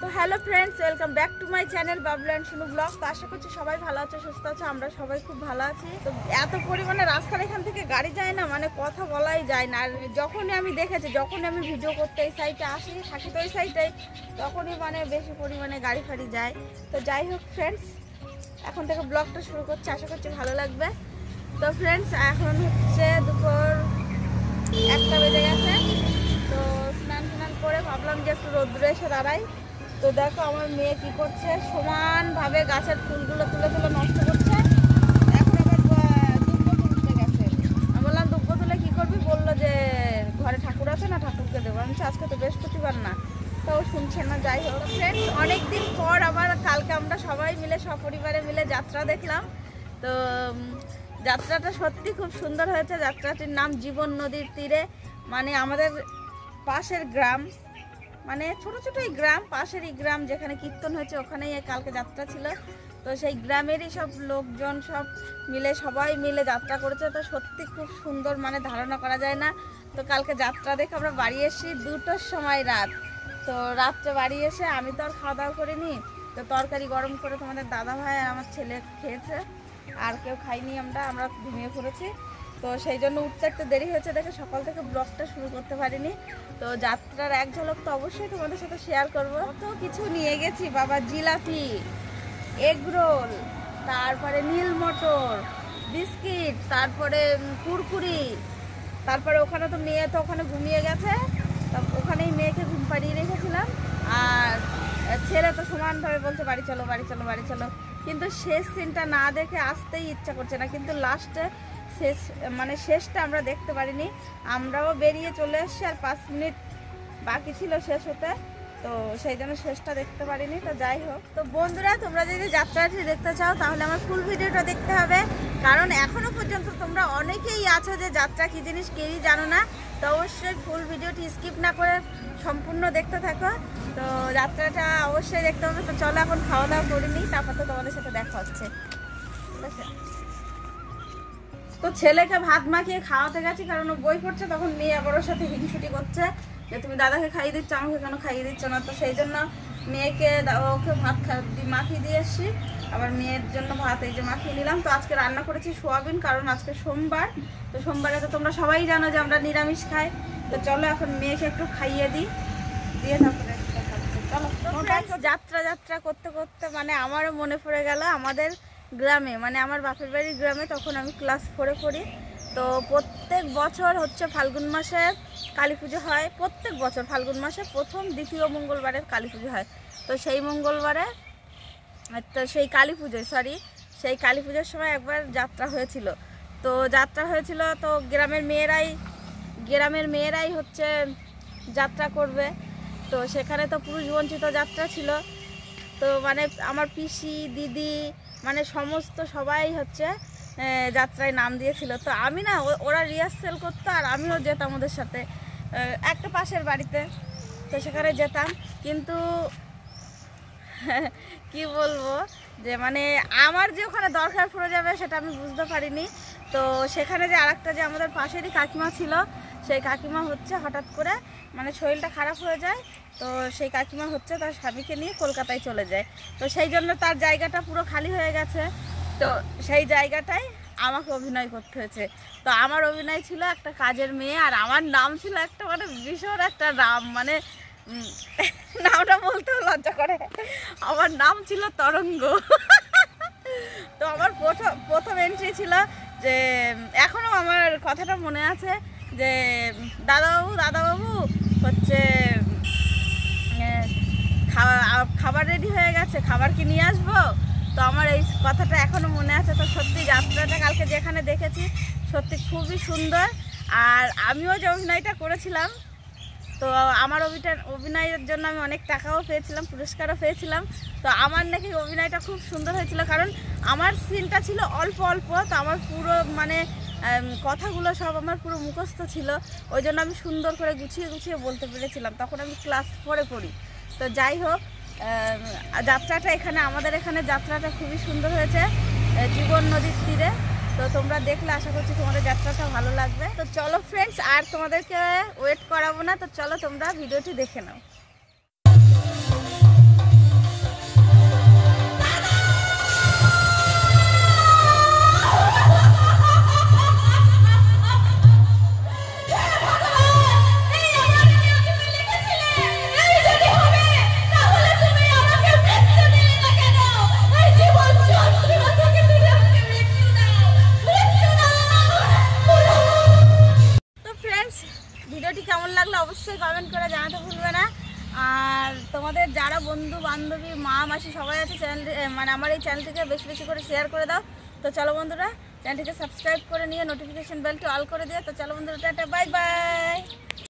তো hello friends, welcome back to my channel Bablu and Shunu blog. তো আশা করছি সবাই ভালো আছে, সুস্থ আছে। আমরা সবাই খুব ভালো আছি। তো এত পরিমাণে রাস্তার এখান থেকে গাড়ি যায় না, মানে কথা বলাই যায় না। আর যখনই আমি দেখেছি, যখনই আমি ভিডিও করতে এই সাইডে আসি, থাকি তো এই সাইডে, তখনই মানে বেশি পরিমাণে গাড়ি ফাড়ি যায়। তো যাই হোক ফ্রেন্ডস, এখন থেকে ব্লগটা শুরু করছি, আশা করছি ভালো লাগবে। তো ফ্রেন্ডস, এখন হচ্ছে দুপুর 1টা বেজে গেছে। তো স্নান করে ভাবলাম যে একটু রোদ্রে এসে দাঁড়াই। তো দেখো আমার মেয়ে কি করছে, সমানভাবে গাছের ফুলগুলো তুলে তুলে নষ্ট করছে। এখন আবার দুব্বো তুলতে গেছে। আমি বললাম দুব্বো তুলে কী করবি? বললো যে ঘরে ঠাকুর আছে না, ঠাকুরকে দেবো। আমি আজকে তো বৃহস্পতিবার না, তো ও শুনছে না। যাই হোক ফ্রেন্ডস, অনেকদিন পর আবার কালকে আমরা সবাই মিলে সপরিবারে মিলে যাত্রা দেখলাম। তো যাত্রাটা সত্যি খুব সুন্দর হয়েছে। যাত্রাটির নাম জীবন নদীর তীরে। মানে আমাদের পাশের গ্রাম, মানে ছোট ছোট এই গ্রাম, পাশেরই গ্রাম যেখানে কীর্তন হয়েছে, ওখানেই কালকে যাত্রা ছিল। তো সেই গ্রামেরই সব লোকজন সব মিলে, সবাই মিলে যাত্রা করেছে। তো সত্যি খুব সুন্দর, মানে ধারণা করা যায় না। তো কালকে যাত্রা দেখে আমরা বাড়ি এসেছি 2টোর সময় রাত। তো রাত্রে বাড়ি এসে আমি তো আর খাওয়া দাওয়া করিনি। তো তরকারি গরম করে তোমাদের দাদা ভাই আর আমার ছেলে খেয়েছে, আর কেউ খাইনি। আমরা ঘুমিয়ে পড়েছি। তো সেই জন্য উঠতে একটু দেরি হয়েছে দেখে সকাল থেকে ব্লগটা শুরু করতে পারিনি। তো যাত্রার এক ঝলক তো অবশ্যই তোমাদের সাথে শেয়ার করবো। তো কিছু নিয়ে গেছি বাবা, জিলাপি, এগরোল, তারপরে নীল মটর, বিস্কিট, তারপরে কুরকুরি। তারপরে ওখানে তো মেয়ে তো ওখানে ঘুমিয়ে গেছে, ওখানেই মেয়েকে ঘুম পাড়িয়ে রেখেছিলাম। আর ছেলে তো সমানভাবে বলছে বাড়ি চলো বাড়ি চলো বাড়ি চলো। কিন্তু শেষ সিনটা না দেখে আসতেই ইচ্ছা করছে না। কিন্তু লাস্টে শেষটা আমরা দেখতে পারিনি। আমরাও বেরিয়ে চলে এসেছি, আর 5 মিনিট বাকি ছিল শেষ হতে। তো সেই জন্য শেষটা দেখতে পারিনি। তো যাই হোক, তো বন্ধুরা, তোমরা যদি যাত্রাটি দেখতে চাও তাহলে আমার ফুল ভিডিওটা দেখতে হবে। কারণ এখনো পর্যন্ত তোমরা অনেকেই আছো যে যাত্রা কী জিনিস কেউই জানো না। তো অবশ্যই ফুল ভিডিওটি স্কিপ না করে সম্পূর্ণ দেখতে থাকো। তো যাত্রাটা অবশ্যই দেখতে হবে। তো চলো এখন খাওয়া দাওয়া করিনি, তারপর তো তোমাদের সাথে দেখা হচ্ছে। ঠিক আছে? তো ছেলেকে ভাত মাখিয়ে খাওয়াতে গেছি, কারণ ও বই পড়ছে। তখন মেয়ে আবার ওর সাথে হিংসুটি করছে যে তুমি দাদাকে খাইয়ে দিচ্ছ, আমাকে কেন খাইয়ে দিচ্ছ না। তো সেই জন্য মেয়েকে ওকে ভাত মাখিয়ে দিয়ে এসছি। আবার মেয়ের জন্য ভাত এই যে মাখিয়ে নিলাম। তো আজকে রান্না করেছি সোয়াবিন, কারণ আজকে সোমবার। তো সোমবারে তো তোমরা সবাই জানো যে আমরা নিরামিষ খাই। তো চলো এখন মেয়েকে একটু খাইয়ে দিই, দিয়ে তারপরে চলো। যাত্রা করতে করতে মানে আমারও মনে পড়ে গেল আমাদের গ্রামে, মানে আমার বাপের বাড়ির গ্রামে। তখন আমি ক্লাস 4-এ পড়ি। তো প্রত্যেক বছর হচ্ছে ফাল্গুন মাসে কালী পুজো হয়। প্রত্যেক বছর ফাল্গুন মাসে প্রথম দ্বিতীয় মঙ্গলবারে কালী পুজো হয়। তো সেই মঙ্গলবারে, তো সেই কালী পুজোর সময় একবার যাত্রা হয়েছিল। তো যাত্রা হয়েছিল, তো গ্রামের মেয়েরাই হচ্ছে যাত্রা করবে। তো সেখানে তো পুরুষ বঞ্চিত যাত্রা ছিল। তো মানে আমার পিসি, দিদি, মানে সমস্ত সবাই হচ্ছে যাত্রায় নাম দিয়েছিল। তো আমি না, ওরা রিহার্সেল করতো আর আমিও যেতাম ওদের সাথে একটা পাশের বাড়িতে। তো সেখানে যেতাম, কিন্তু কি বলবো যে মানে আমার যে ওখানে দরকার পড়ে যাবে সেটা আমি বুঝতে পারিনি। তো সেখানে যে আরেকটা যে আমাদের পাশেরই কাকিমা ছিল, সেই কাকিমা হচ্ছে হঠাৎ করে মানে শরীরটা খারাপ হয়ে যায়। তো সেই কাকিমা হচ্ছে তার স্বামীকে নিয়ে কলকাতায় চলে যায়। তো সেই জন্য তার জায়গাটা পুরো খালি হয়ে গেছে। তো সেই জায়গাটায় আমাকে অভিনয় করতে হয়েছে। তো আমার অভিনয় ছিল একটা কাজের মেয়ে, আর আমার নাম ছিল একটা মানে ভীষণ একটা নাম, মানে নামটা বলতেও লজ্জা করে। আমার নাম ছিল তরঙ্গ। তো আমার প্রথম এন্ট্রি ছিল যে, এখনও আমার কথাটা মনে আছে যে দাদাবাবু হচ্ছে খাবার রেডি হয়ে গেছে, খাবার কি নিয়ে আসবো? তো আমার এই কথাটা এখনও মনে আছে। তো সত্যি যাত্রাটা কালকে যেখানে দেখেছি সত্যি খুবই সুন্দর। আর আমিও যে অভিনয়টা করেছিলাম, তো আমার অভিনয়ের জন্য আমি অনেক টাকাও পেয়েছিলাম, পুরস্কারও পেয়েছিলাম। তো আমার নাকি অভিনয়টা খুব সুন্দর হয়েছিল, কারণ আমার সিনটা ছিল অল্প অল্প। তো আমার পুরো মানে কথাগুলো সব আমার পুরো মুখস্থ ছিল। ওই জন্য আমি সুন্দর করে গুছিয়ে বলতে পেরেছিলাম। তখন আমি ক্লাস 4-এ পড়ি। তো যাই হোক, যাত্রাটা আমাদের এখানে যাত্রাটা খুবই সুন্দর হয়েছে, জীবন নদীর তীরে। তো তোমরা দেখলে আশা করছি তোমাদের যাত্রাটা ভালো লাগবে। তো চলো ফ্রেন্ডস, আর তোমাদেরকে ওয়েট করাবো না। তো চলো তোমরা ভিডিওটি দেখে নাও। অবশ্যই কমেন্ট করে জানাতে ভুলবে না। আর তোমাদের যারা বন্ধু বান্ধবী মা মাসি সবাই আছে চ্যানেল মানে আমার এই চ্যানেলটিকে বেশি বেশি করে শেয়ার করে দাও। তো চলো বন্ধুরা চ্যানেলটিকে সাবস্ক্রাইব করে নিয়ে নোটিফিকেশন বেলটি অল করে দিও। তো চলো বন্ধুরা টাটা বাই বাই।